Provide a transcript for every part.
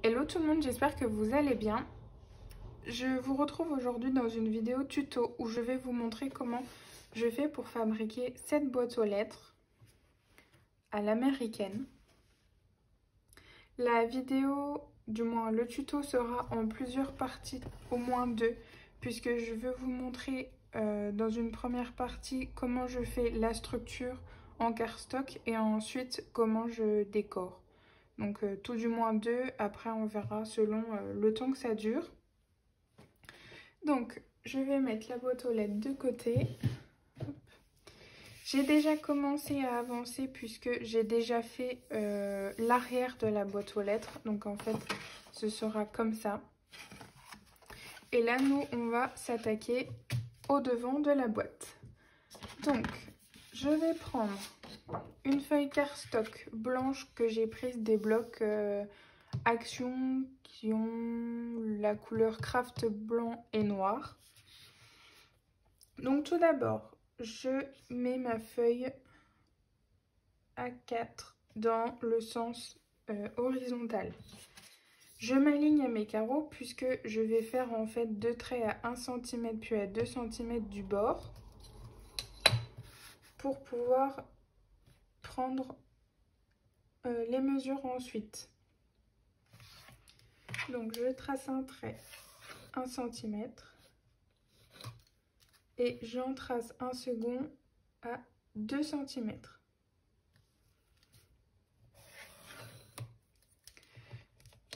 Hello tout le monde, j'espère que vous allez bien. Je vous retrouve aujourd'hui dans une vidéo tuto où je vais vous montrer comment je fais pour fabriquer cette boîte aux lettres à l'américaine. La vidéo, du moins le tuto, sera en plusieurs parties, au moins 2, puisque je veux vous montrer dans une première partie comment je fais la structure en cardstock et ensuite comment je décore. Donc tout du moins 2, après on verra selon le temps que ça dure. Donc je vais mettre la boîte aux lettres de côté. J'ai déjà commencé à avancer puisque j'ai déjà fait l'arrière de la boîte aux lettres. Donc en fait ce sera comme ça. Et là nous on va s'attaquer au devant de la boîte. Donc je vais prendre une feuille cardstock blanche que j'ai prise des blocs Action qui ont la couleur craft blanc et noir. Donc tout d'abord, je mets ma feuille à 4 dans le sens horizontal. Je m'aligne à mes carreaux puisque je vais faire en fait 2 traits à 1 cm puis à 2 cm du bord pour pouvoir prendre les mesures ensuite. Donc je trace un trait 1 cm et j'en trace un second à 2 cm.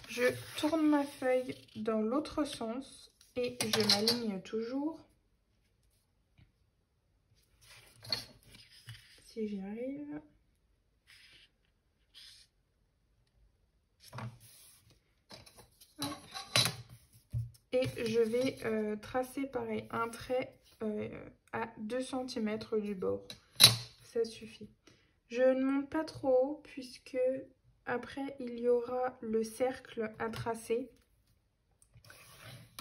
Je tourne ma feuille dans l'autre sens et je m'aligne toujours. Si j'y arrive. Et je vais tracer pareil un trait à 2 cm du bord. Ça suffit. Je ne monte pas trop haut puisque après il y aura le cercle à tracer.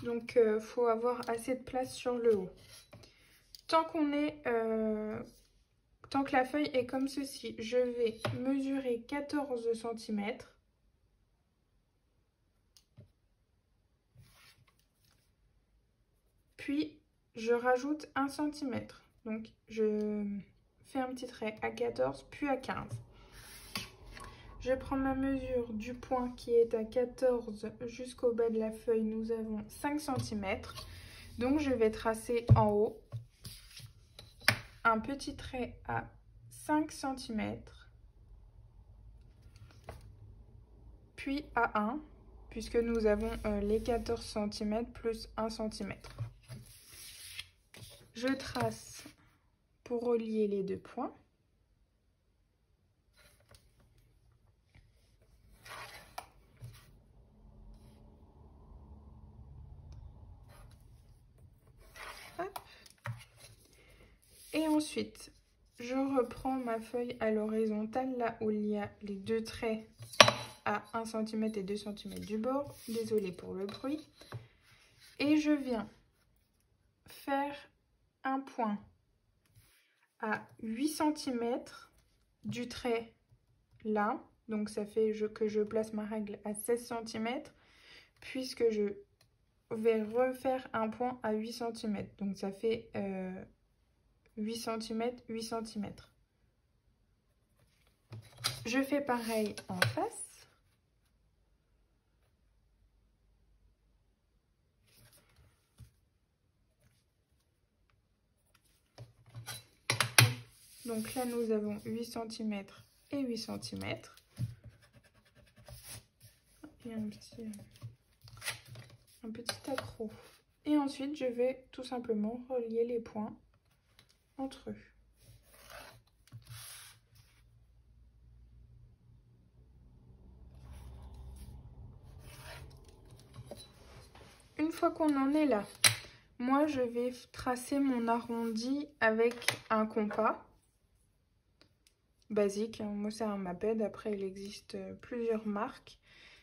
Donc il faut avoir assez de place sur le haut. Tant que la feuille est comme ceci, je vais mesurer 14 cm. Puis je rajoute 1 cm. Donc je fais un petit trait à 14 puis à 15. Je prends ma mesure du point qui est à 14 jusqu'au bas de la feuille. Nous avons 5 cm. Donc je vais tracer en haut un petit trait à 5 cm. Puis à 1, puisque nous avons les 14 cm plus 1 cm. Je trace pour relier les deux points. Hop. Et ensuite, je reprends ma feuille à l'horizontale, là où il y a les deux traits à 1 cm et 2 cm du bord. Désolée pour le bruit. Et je viens faire un point à 8 cm du trait là. Donc ça fait que je place ma règle à 16 cm puisque je vais refaire un point à 8 cm. Donc ça fait 8 cm, 8 cm. Je fais pareil en face. Donc là, nous avons 8 cm et 8 cm. Et un petit accroc. Et ensuite, je vais tout simplement relier les points entre eux. Une fois qu'on en est là, moi, je vais tracer mon arrondi avec un compas basique. Moi, c'est un Maped. Après, il existe plusieurs marques.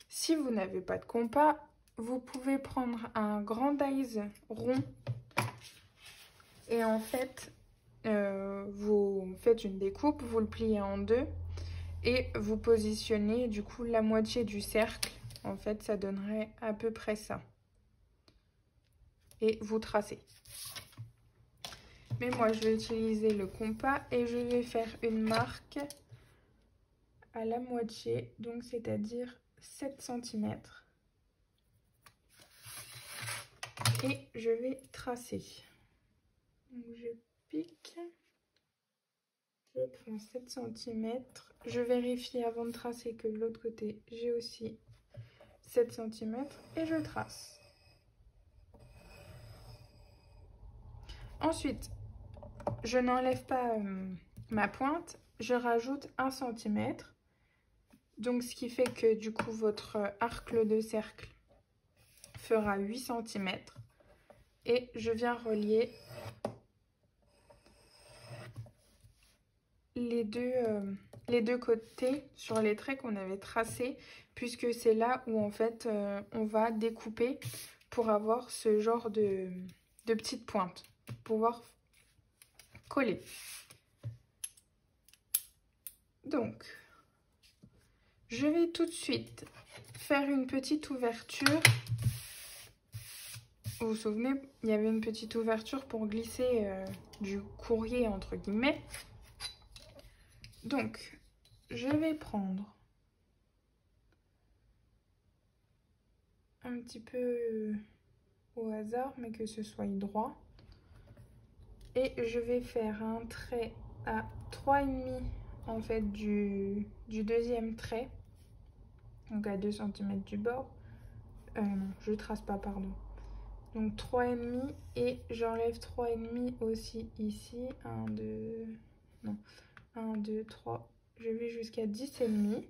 Si vous n'avez pas de compas, vous pouvez prendre un grand dies rond et en fait, vous faites une découpe, vous le pliez en deux et vous positionnez du coup la moitié du cercle En fait, ça donnerait à peu près ça. Et vous tracez. Mais moi, je vais utiliser le compas et je vais faire une marque à la moitié, donc c'est-à-dire 7 cm. Et je vais tracer. Donc je pique. Je prends 7 cm. Je vérifie avant de tracer que de l'autre côté, j'ai aussi 7 cm et je trace. Ensuite, je n'enlève pas ma pointe, je rajoute 1 cm. Donc ce qui fait que du coup votre arc de cercle fera 8 cm. Et je viens relier les deux côtés sur les traits qu'on avait tracés, puisque c'est là où en fait on va découper pour avoir ce genre de petites pointes, pour pouvoir coller. Donc, je vais tout de suite faire une petite ouverture. Vous vous souvenez, il y avait une petite ouverture pour glisser du courrier entre guillemets. Donc, je vais prendre un petit peu au hasard, mais que ce soit droit. Et je vais faire un trait à 3,5 en fait du deuxième trait. Donc à 2 cm du bord. Non, je trace pas, pardon. Donc 3,5 et j'enlève 3,5 aussi ici. 1, 2, non, 1, 2, 3. Je vais jusqu'à 10,5.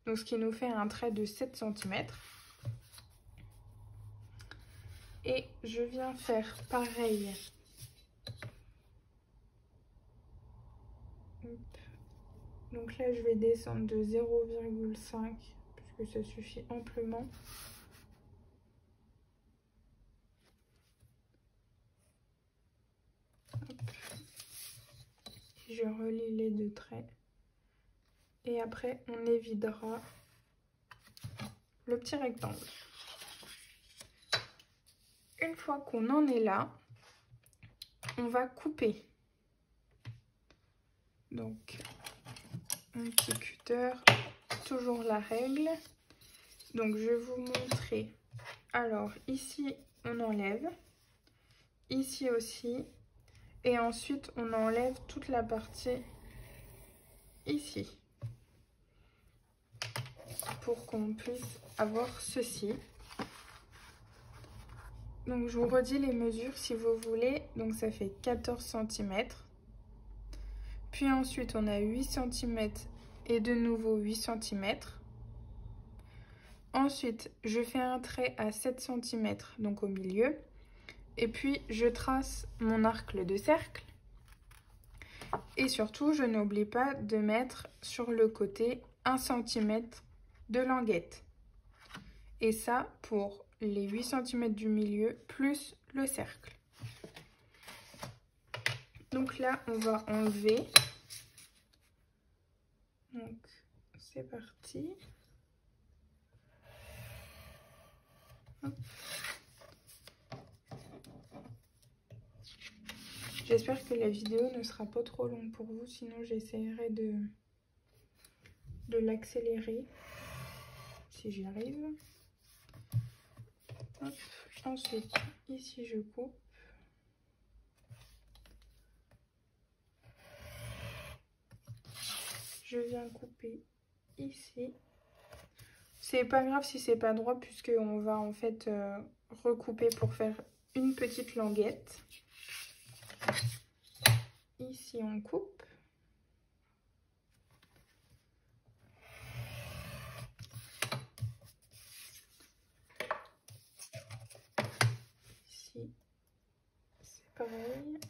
Donc ce qui nous fait un trait de 7 cm. Et je viens faire pareil. Donc là, je vais descendre de 0,5 puisque ça suffit amplement. Je relie les deux traits. Et après, on évidera le petit rectangle. Une fois qu'on en est là, on va couper. Donc, un petit cutter, toujours la règle. Donc, je vais vous montrer. Alors, ici, on enlève. Ici aussi. Et ensuite, on enlève toute la partie ici. Pour qu'on puisse avoir ceci. Donc, je vous redis les mesures si vous voulez. Donc, ça fait 14 cm. Puis ensuite, on a 8 cm et de nouveau 8 cm. Ensuite, je fais un trait à 7 cm, donc au milieu. Et puis, je trace mon arc de cercle. Et surtout, je n'oublie pas de mettre sur le côté 1 cm de languette. Et ça, pour les 8 cm du milieu, plus le cercle. Donc là, on va enlever. Donc, c'est parti. J'espère que la vidéo ne sera pas trop longue pour vous, sinon j'essaierai de l'accélérer, si j'y arrive. Hop. Ensuite, ici je coupe. Je viens couper ici. C'est pas grave si c'est pas droit, puisque on va en fait recouper pour faire une petite languette. Ici on coupe. Ici c'est pareil.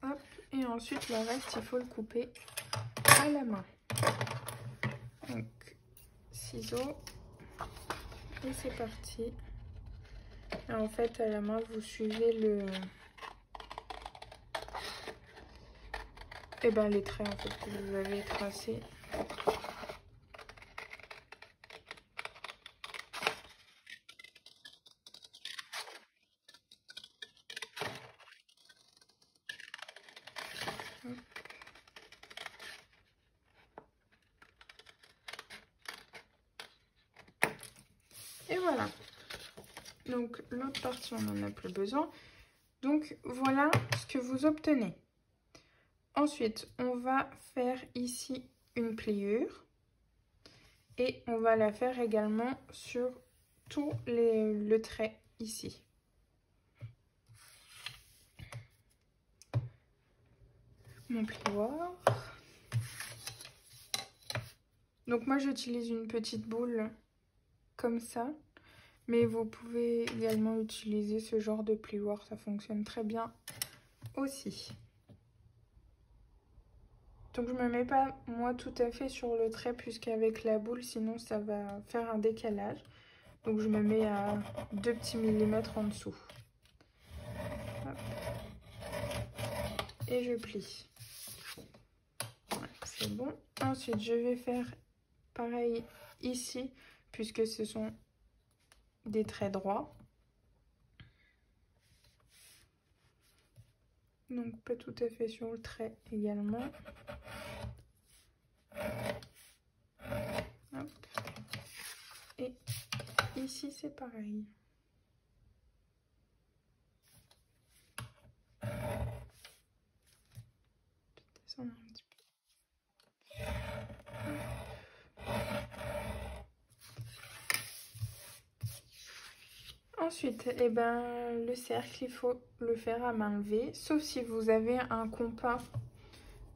Hop, et ensuite le reste il faut le couper à la main. Donc ciseaux et c'est parti. Et en fait, à la main, vous suivez les traits en fait, que vous avez tracés. Et voilà. Donc l'autre partie, on n'en a plus besoin. Donc voilà ce que vous obtenez. Ensuite, on va faire ici une pliure. Et on va la faire également sur tout le trait ici. Mon plioir. Donc moi j'utilise une petite boule comme ça. Mais vous pouvez également utiliser ce genre de plioir. Ça fonctionne très bien aussi. Donc je me mets pas moi tout à fait sur le trait puisqu'avec la boule sinon ça va faire un décalage. Donc je me mets à 2 petits millimètres en dessous. Hop. Et je plie. Voilà, c'est bon. Ensuite je vais faire pareil ici puisque ce sont des traits droits. Donc pas tout à fait sur le trait également. Hop. Et ici c'est pareil. Descendre un petit peu. Ensuite, le cercle, il faut le faire à main levée, sauf si vous avez un compas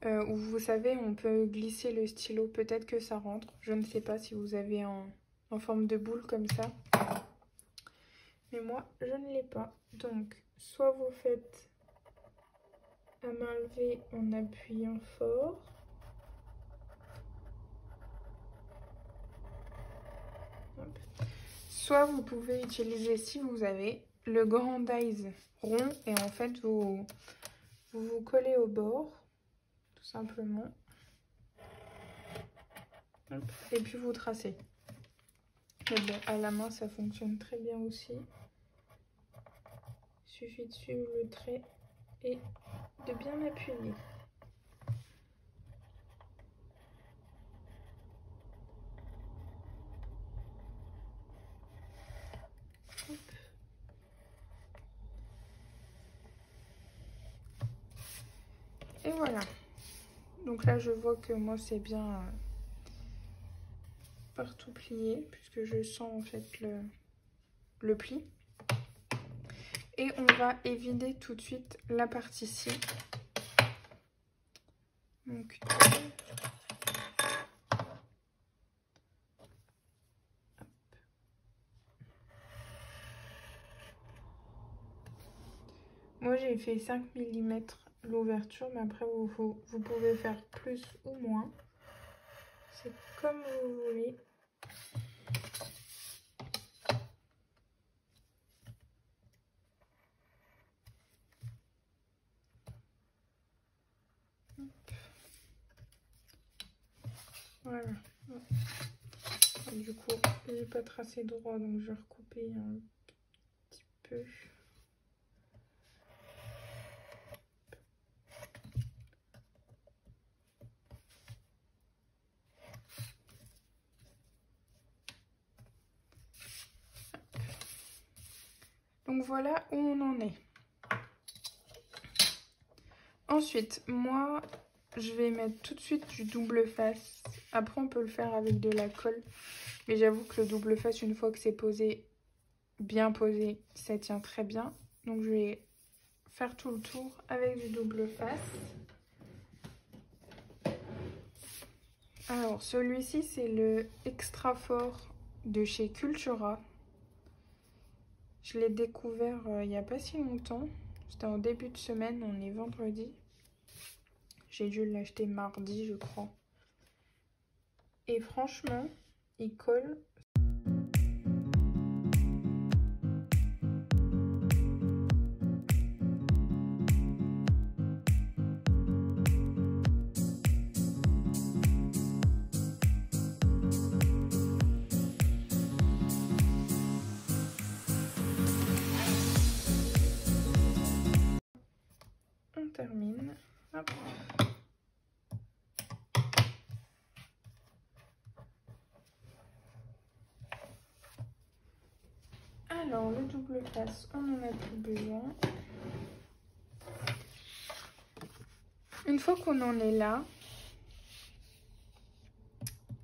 où vous savez, on peut glisser le stylo, peut-être que ça rentre. Je ne sais pas si vous avez en forme de boule comme ça. Mais moi, je ne l'ai pas. Donc, soit vous faites à main levée en appuyant fort. Hop. Soit vous pouvez utiliser, si vous avez, le grandize rond et en fait vous collez au bord, tout simplement. Hop. Et puis vous tracez. Mais bon, à la main ça fonctionne très bien aussi. Il suffit de suivre le trait et de bien appuyer. Hop. Et voilà. Donc là je vois que moi c'est bien partout plié puisque je sens en fait le pli. Et on va évider tout de suite la partie-ci. Donc, moi j'ai fait 5 mm l'ouverture, mais après vous pouvez faire plus ou moins. C'est comme vous voulez. Voilà. Du coup, j'ai pas tracé droit, donc je vais recouper un petit peu. Donc voilà où on en est. Ensuite, moi, je vais mettre tout de suite du double face. Après, on peut le faire avec de la colle. Mais j'avoue que le double face, une fois que c'est posé, bien posé, ça tient très bien. Donc, je vais faire tout le tour avec du double face. Alors, celui-ci, c'est le Extra Fort de chez Cultura. Je l'ai découvert il n'y a pas si longtemps. C'était en début de semaine, on est vendredi. J'ai dû l'acheter mardi, je crois. Et franchement, il colle. termine. Hop. Alors, le double face, on n'en a plus besoin. Une fois qu'on en est là,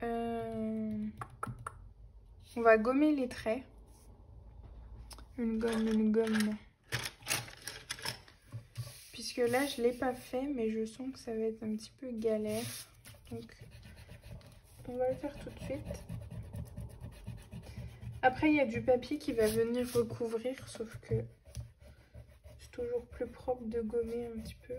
on va gommer les traits. Une gomme. Puisque là, je ne l'ai pas fait, mais je sens que ça va être un petit peu galère. Donc, on va le faire tout de suite. Après, il y a du papier qui va venir recouvrir, sauf que c'est toujours plus propre de gommer un petit peu.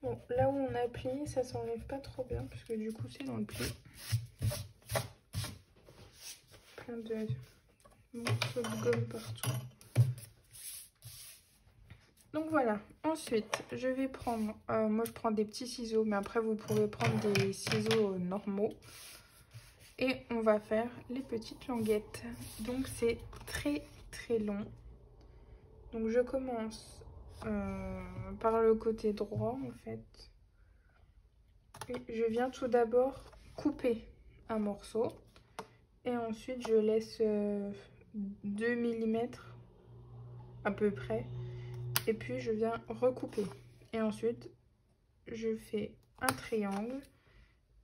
Bon, là où on a plié, ça s'enlève pas trop bien, puisque du coup, c'est dans le pli. Plein de morceaux de gomme partout. Donc voilà, ensuite je vais prendre, moi je prends des petits ciseaux, mais après vous pouvez prendre des ciseaux normaux. Et on va faire les petites languettes. Donc c'est très long. Donc je commence par le côté droit en fait. Et je viens tout d'abord couper un morceau. Et ensuite je laisse 2 mm à peu près. Et puis je viens recouper. Et ensuite je fais un triangle.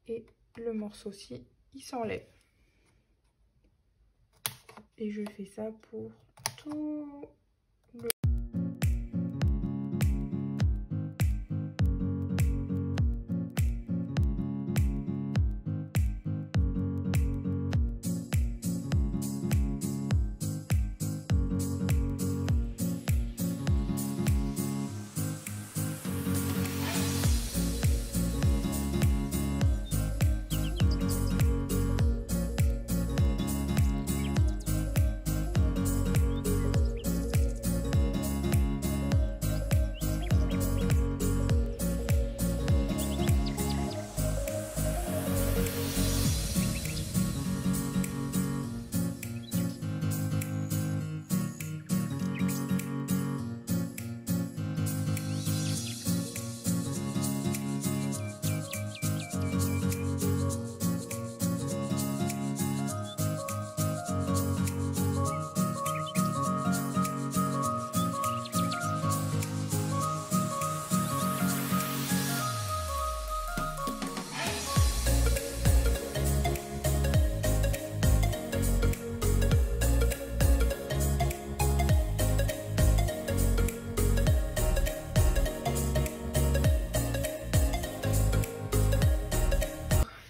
Et le morceau-ci, il s'enlève. Et je fais ça pour tout le...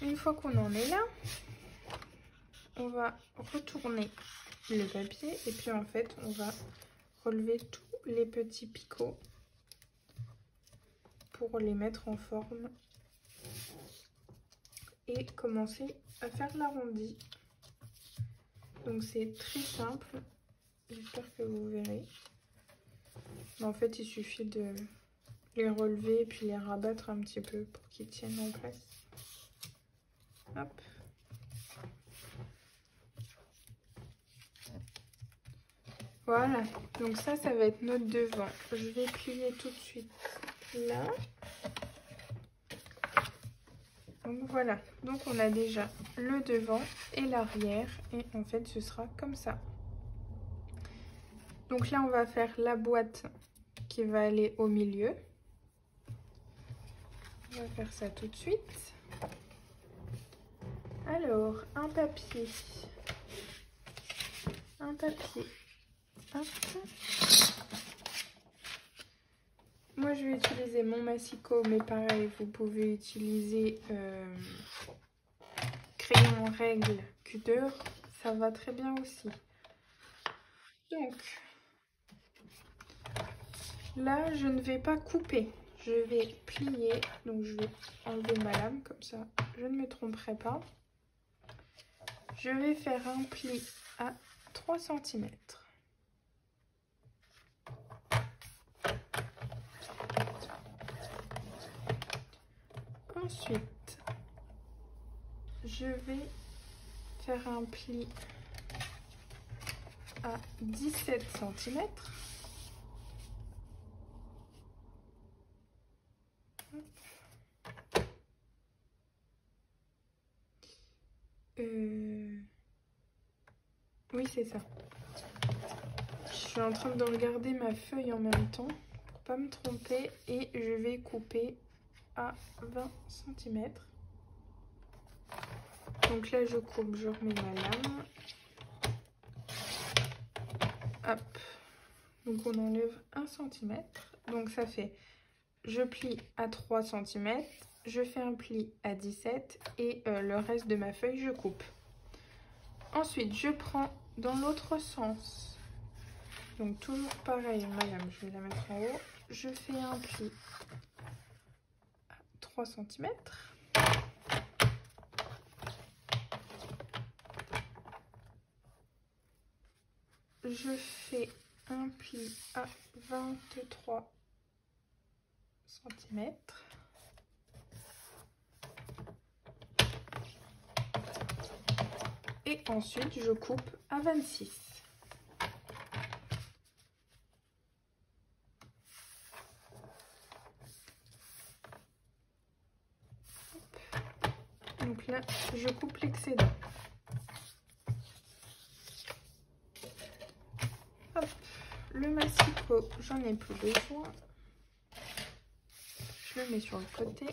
Une fois qu'on en est là, on va retourner le papier et puis en fait on va relever tous les petits picots pour les mettre en forme et commencer à faire l'arrondi. Donc c'est très simple, j'espère que vous verrez. Mais en fait il suffit de les relever et puis les rabattre un petit peu pour qu'ils tiennent en place. Hop. Voilà, donc ça va être notre devant. Je vais plier tout de suite là. Donc voilà, donc on a déjà le devant et l'arrière et en fait ce sera comme ça. Donc là on va faire la boîte qui va aller au milieu. On va faire ça tout de suite. Alors, un papier. Hop. Moi je vais utiliser mon massicot, mais pareil vous pouvez utiliser crayon règle Q2, ça va très bien aussi. Donc là je ne vais pas couper, je vais plier, donc je vais enlever ma lame comme ça je ne me tromperai pas. Je vais faire un pli à 3 cm. Ensuite, je vais faire un pli à 17 cm. Oui, c'est ça. Je suis en train de regarder ma feuille en même temps pour pas me tromper et je vais couper à 20 cm. Donc là, je coupe, je remets ma lame. Hop. Donc on enlève 1 cm. Donc ça fait, je plie à 3 cm, je fais un pli à 17 et le reste de ma feuille, je coupe. Ensuite, je prends dans l'autre sens. Donc toujours pareil, ma lame, je vais la mettre en haut. Je fais un pli à 3 cm. Je fais un pli à 23 cm. Et ensuite, je coupe à 26. Donc là, je coupe l'excédent. Le massicot, j'en ai plus besoin. Je le mets sur le côté.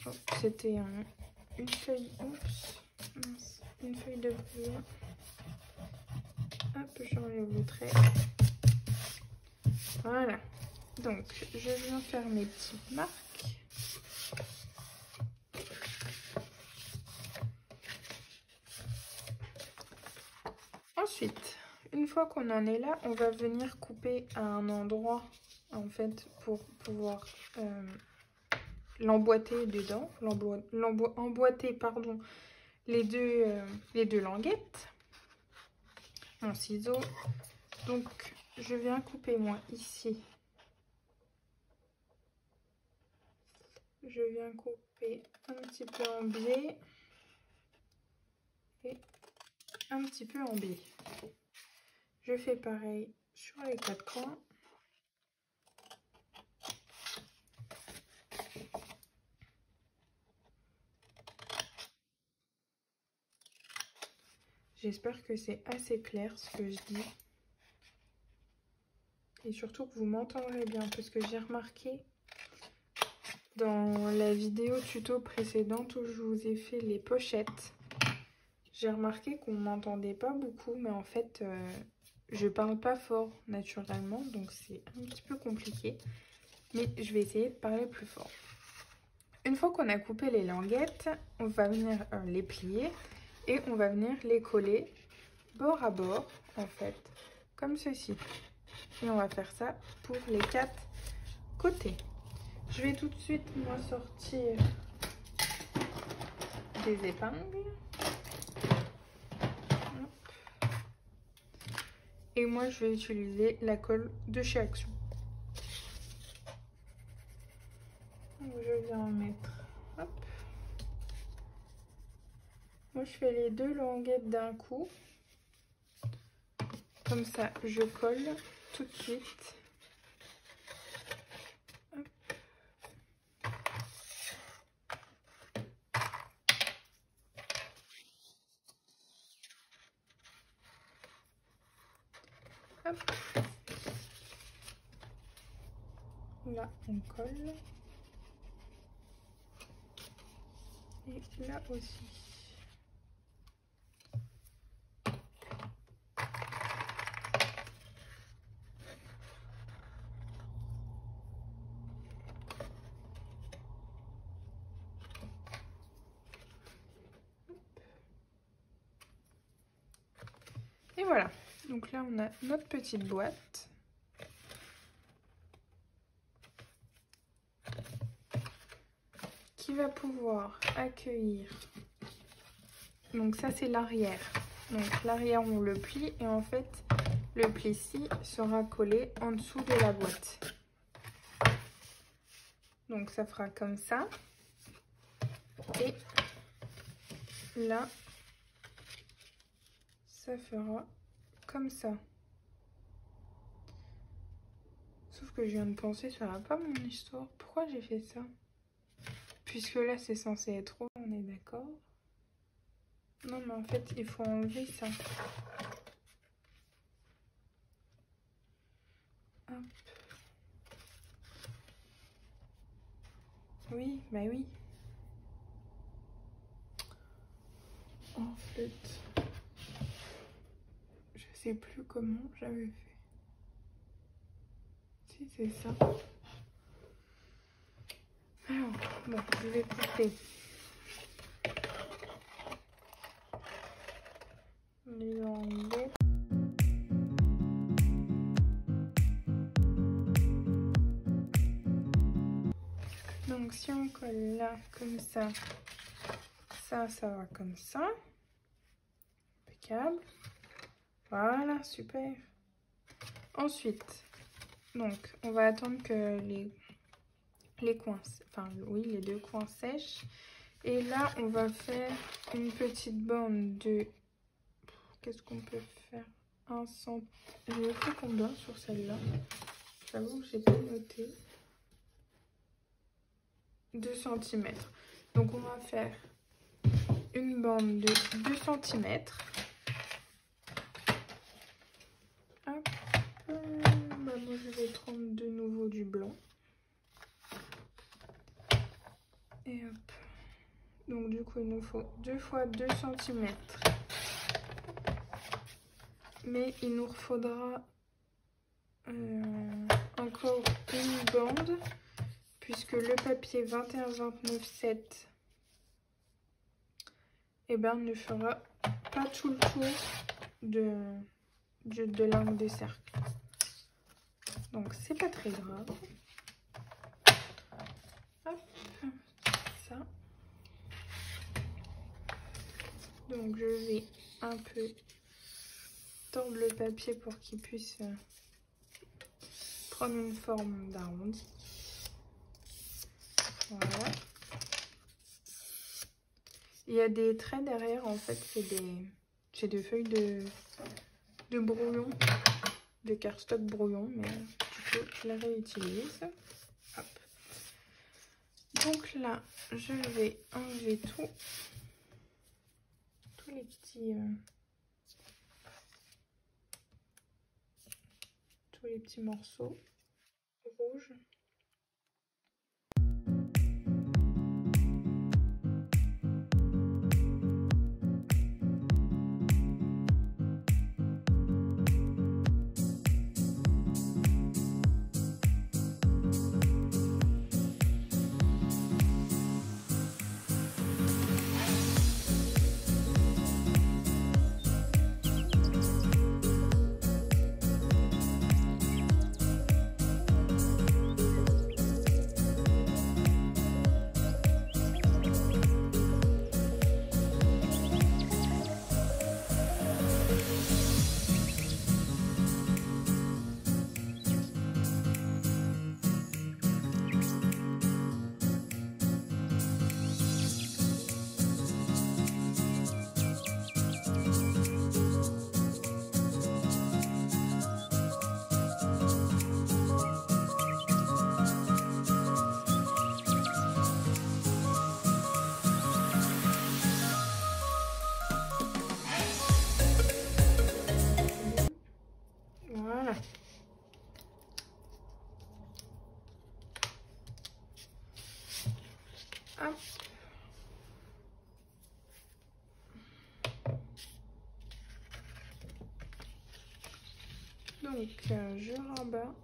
Oh, c'était une feuille, oups, mince, une feuille de brouillon. Hop, j'enlève le trait. Voilà. Donc, je viens faire mes petites marques. Ensuite, une fois qu'on en est là, on va venir couper à un endroit, en fait, pour pouvoir l'emboîter dedans, emboîter, pardon, les deux languettes. Mon ciseau. Donc, je viens couper, moi, ici. Je viens couper un petit peu en biais et un petit peu en biais. Je fais pareil sur les 4 coins. J'espère que c'est assez clair ce que je dis. Et surtout que vous m'entendrez bien parce que j'ai remarqué dans la vidéo tuto précédente où je vous ai fait les pochettes. J'ai remarqué qu'on m'entendait pas beaucoup, mais en fait, je parle pas fort naturellement, donc c'est un petit peu compliqué. Mais je vais essayer de parler plus fort. Une fois qu'on a coupé les languettes, on va venir les plier et on va venir les coller bord à bord, en fait, comme ceci. Et on va faire ça pour les 4 côtés. Je vais tout de suite, moi, sortir des épingles. Et moi, je vais utiliser la colle de chez Action. Donc, je viens en mettre. Hop. Moi, je fais les 2 languettes d'un coup. Comme ça, je colle tout de suite. Hop. Hop. Là, on colle. Et là aussi. Et voilà. Donc là, on a notre petite boîte. Qui va pouvoir accueillir. Donc ça, c'est l'arrière. Donc l'arrière, on le plie et en fait, le pli-ci sera collé en dessous de la boîte. Donc ça fera comme ça. Et là, ça fera comme ça. Sauf que je viens de penser, ça va pas mon histoire. Pourquoi j'ai fait ça? Puisque là, c'est censé être haut, on est d'accord? Non, mais en fait, il faut enlever ça. Hop. Oui, bah oui. En fait, je sais plus comment j'avais fait. Si, c'est ça. Alors, bon, je vais couper les enlever. Donc, si on colle là, comme ça, ça va comme ça. Impeccable. Voilà, super. Ensuite, donc, on va attendre que les coins, enfin, oui, les deux coins sèchent. Et là, on va faire une petite bande de... Qu'est-ce qu'on peut faire? 1 cm. J'ai fait combien sur celle-là? J'avoue que j'ai pas noté. 2 cm. Donc, on va faire une bande de 2 cm. Hop. Bah, moi, je vais prendre de nouveau du blanc. Et hop. Donc, du coup, il nous faut 2 fois 2 cm. Mais il nous faudra encore une bande, puisque le papier 21-29-7 eh ben, ne fera pas tout le tour de l'angle des cercles. Donc, c'est pas très grave. Hop, ça. Donc, je vais un peu tordre le papier pour qu'il puisse prendre une forme d'arrondi. Voilà. Il y a des traits derrière, en fait, c'est des feuilles de brouillon, de cardstock brouillon, mais tu peux la réutiliser. Hop. Donc là, je vais enlever tous les petits morceaux rouges. Voilà. Hop. Donc, je rabats.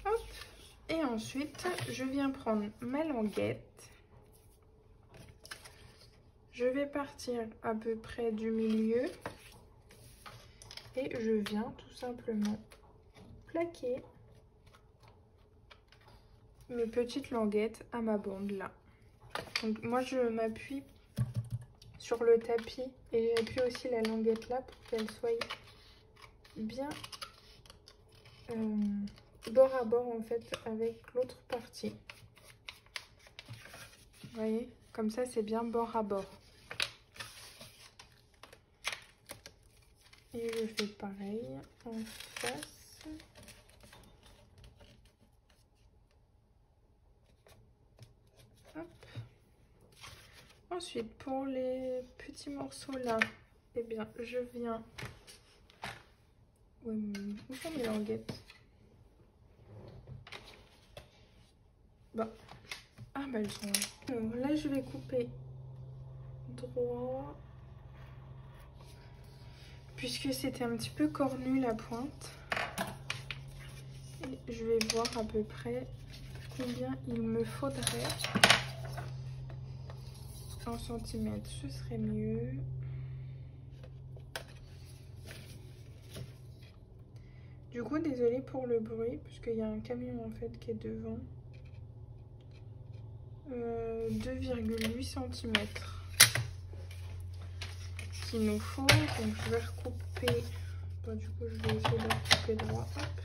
Hop. Et ensuite, je viens prendre ma languette. Je vais partir à peu près du milieu et je viens tout simplement plaquer mes petites languettes à ma bande là. Donc moi je m'appuie sur le tapis et j'appuie aussi la languette là pour qu'elle soit bien bord à bord en fait avec l'autre partie. Vous voyez, comme ça c'est bien bord à bord. Et je fais pareil en face. Hop. Ensuite, pour les petits morceaux là, eh bien, je viens... Ouais, où sont mes languettes? Bah. Ah, bah elles sont là. Alors là, je vais couper droit. Puisque c'était un petit peu cornu la pointe. Et je vais voir à peu près combien il me faudrait. En centimètres, ce serait mieux. Du coup, désolée pour le bruit, puisqu'il y a un camion en fait qui est devant. 2,8 cm qu'il nous faut. Donc je vais recouper. Bon, du coup, je vais essayer de recouper droit. Hop.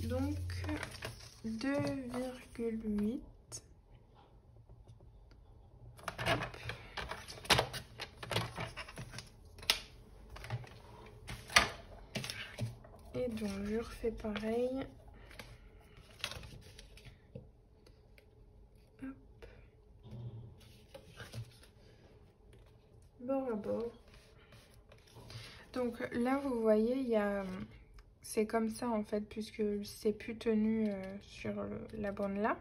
Donc 2,8. Et donc je refais pareil. Hop. Bord à bord. Donc là vous voyez il y a... C'est comme ça en fait puisque c'est plus tenu sur la bande là.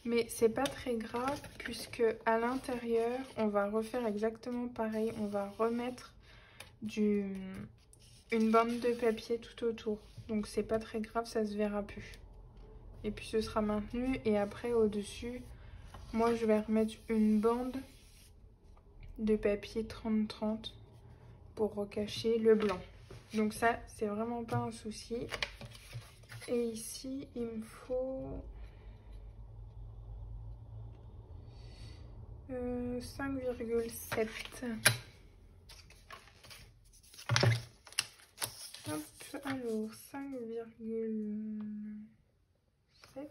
Mais c'est pas très grave puisque à l'intérieur on va refaire exactement pareil. On va remettre une bande de papier tout autour. Donc c'est pas très grave, ça se verra plus. Et puis ce sera maintenu et après au dessus, moi je vais remettre une bande de papier 30-30 pour recacher le blanc. Donc ça c'est vraiment pas un souci. Et ici il me faut 5,7. Hop, alors 5,7.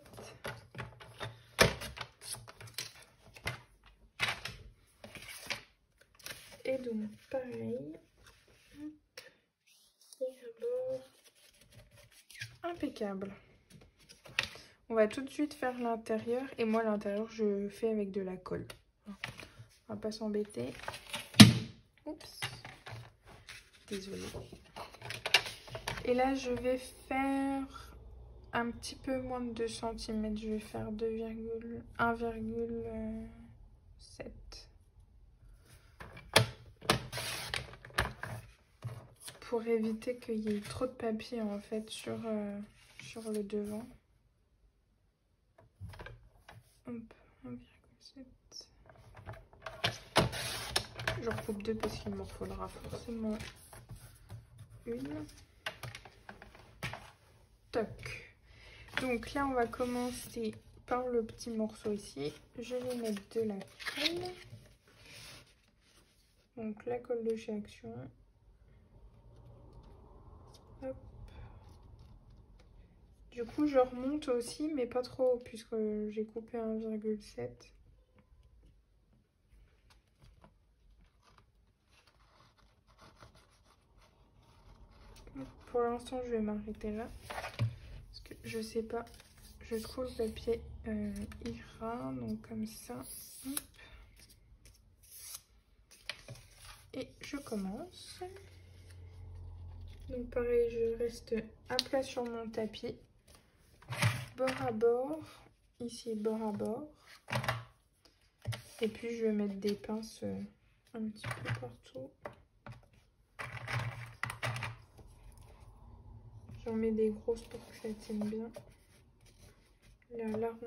Et donc pareil. Et alors, impeccable. On va tout de suite faire l'intérieur. Et moi l'intérieur je fais avec de la colle. On va pas s'embêter. Oups. Désolée. Et là je vais faire un petit peu moins de 2 cm. Je vais faire 1,7. Pour éviter qu'il y ait trop de papier en fait sur le devant. Hop, 1,7. Je recoupe deux parce qu'il m'en faudra forcément une. Toc. Donc là on va commencer par le petit morceau ici. Je vais mettre de la colle. Donc la colle de chez Action. Hop. Du coup je remonte aussi mais pas trop puisque j'ai coupé 1,7. Pour l'instant je vais m'arrêter là parce que je sais pas, je trouve le papier ira donc comme ça. Hop. Et je commence. Donc pareil, je reste à plat sur mon tapis, bord à bord, ici bord à bord. Et puis je vais mettre des pinces un petit peu partout. J'en mets des grosses pour que ça tienne bien. Là, l'arrondi.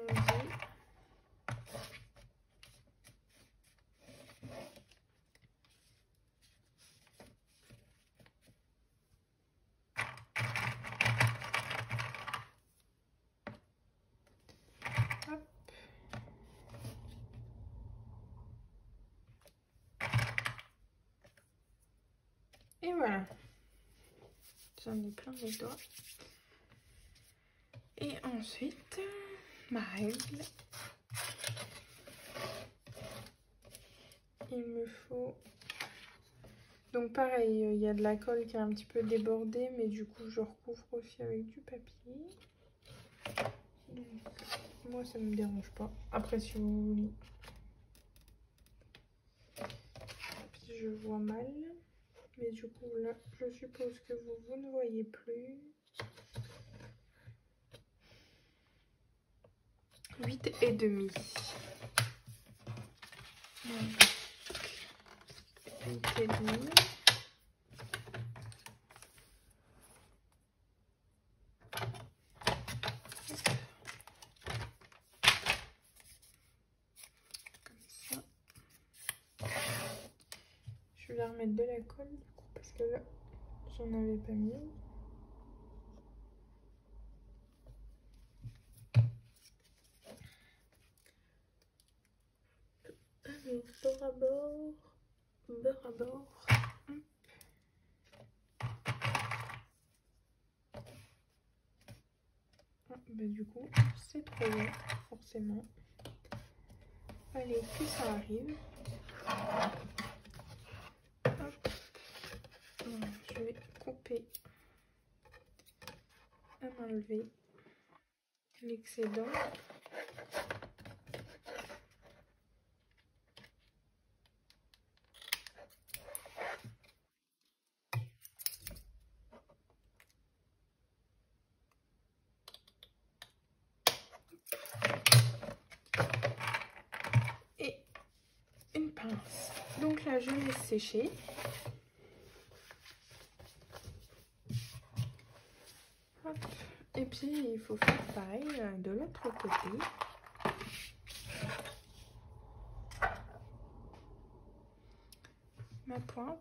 Et voilà. J'en ai plein les doigts. Et ensuite, ma règle. Il me faut... Donc pareil, il y a de la colle qui est un petit peu débordée, mais du coup je recouvre aussi avec du papier. Donc, moi ça ne me dérange pas. Après si vous voulez. Puis je vois mal. Mais du coup là, je suppose que vous ne voyez plus. 8,5. Voilà. 8,5. Je vais remettre de la colle du coup parce que là j'en avais pas mis. Alors beurre à bord, beurre à bord. Ah, bah du coup c'est trop long forcément. Allez, que ça arrive. Hop. Alors, je vais couper à m'enlever l'excédent. Et une pince. Donc là, je laisse sécher. Hop. Et puis, il faut faire pareil de l'autre côté. Ma pointe.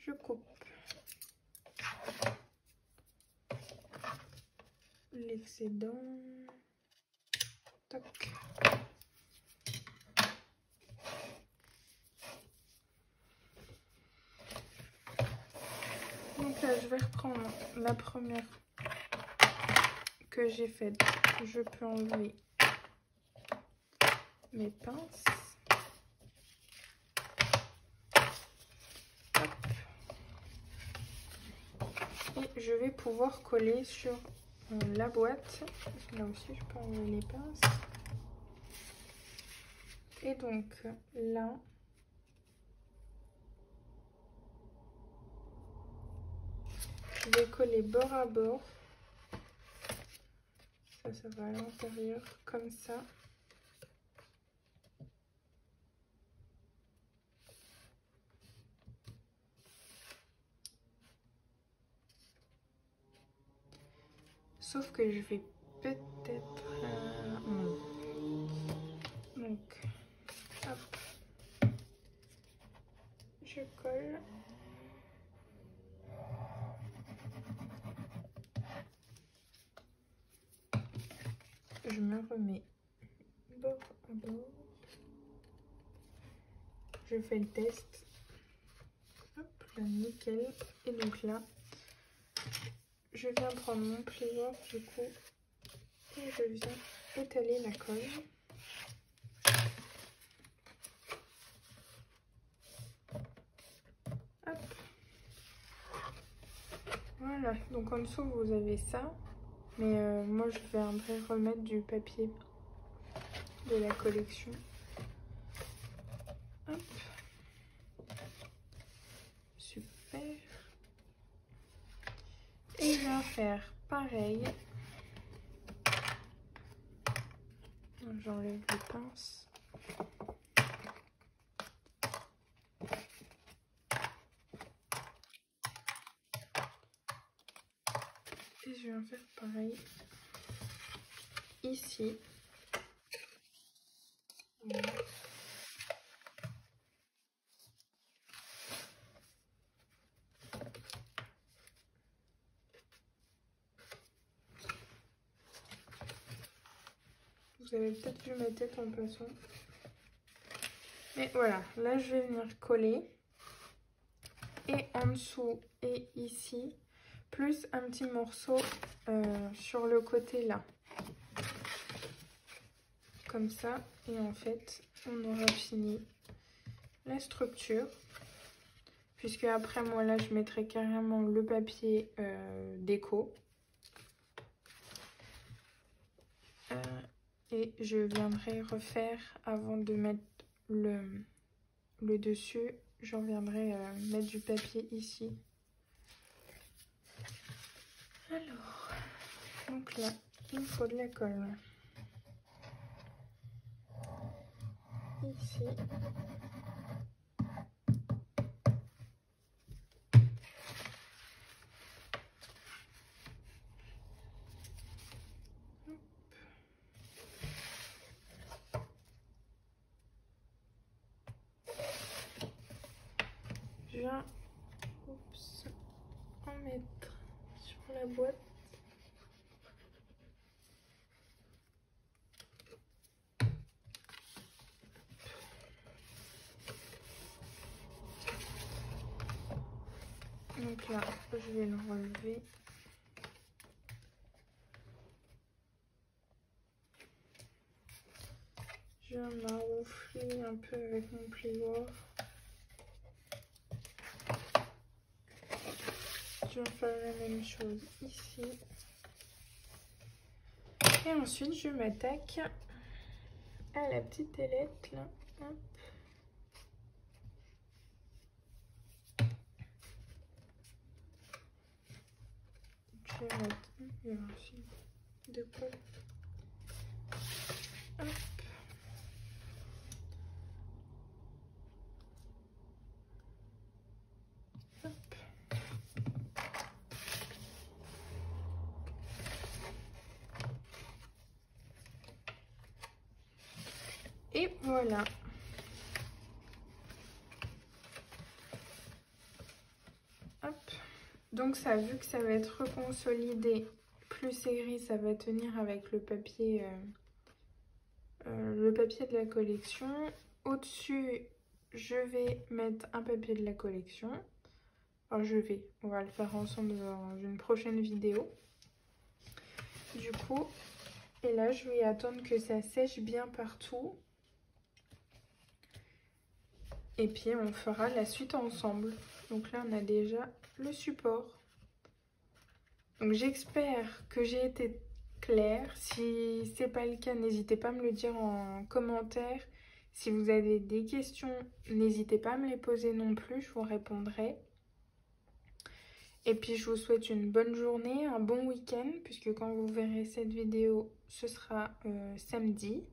Je coupe l'excédent. Toc. Donc là, je vais reprendre la première que j'ai faite. Je peux enlever mes pinces. Hop. Et je vais pouvoir coller sur la boîte. Là aussi, je peux enlever les pinces. Et donc là, je vais coller bord à bord. Ça va à l'intérieur, comme ça. Sauf que je vais peut-être... non. Donc, hop. Je colle. Je me remets bord à bord. Je fais le test. Hop, là, nickel. Et donc là, je viens prendre mon plieur du coup. Et je viens étaler la colle. Hop. Voilà, donc en dessous vous avez ça. Mais moi je viendrai remettre du papier de la collection. Hop. Super. Et je viens faire pareil. J'enlève les pinces. Et je viens faire pareil ici. Voilà. Vous avez peut-être vu ma tête en passant. Mais voilà, là je vais venir coller. Et en dessous et ici, plus un petit morceau sur le côté là. Comme ça. Et en fait, on aura fini la structure. Puisque après, moi là, je mettrai carrément le papier déco. Et je viendrai refaire, avant de mettre le dessus, j'en viendrai mettre du papier ici. Alors, donc là, il me faut de la colle. Ici. Je viens en mettre sur la boîte. Donc là, je vais le relever. Je viens m'enroufler un peu avec mon plieur. Je vais faire la même chose ici. Et ensuite, je m'attaque à la petite ailette là. Hop. Je vais mettre, il y a aussi deux cols. Hop. Hop. Et voilà. Hop. Donc ça, vu que ça va être reconsolidé, plus c'est gris, ça va tenir avec le papier de la collection. Au-dessus, je vais mettre un papier de la collection. Alors on va le faire ensemble dans une prochaine vidéo. Du coup, et là je vais attendre que ça sèche bien partout. Et puis on fera la suite ensemble. Donc là on a déjà le support. Donc j'espère que j'ai été claire. Si c'est pas le cas, n'hésitez pas à me le dire en commentaire. Si vous avez des questions, n'hésitez pas à me les poser non plus, je vous répondrai. Et puis je vous souhaite une bonne journée, un bon week-end, puisque quand vous verrez cette vidéo, ce sera samedi.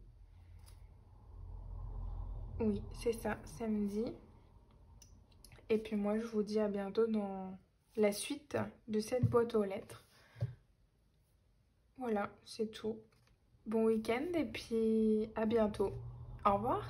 Oui, c'est ça, samedi. Et puis moi, je vous dis à bientôt dans la suite de cette boîte aux lettres. Voilà, c'est tout. Bon week-end et puis à bientôt. Au revoir.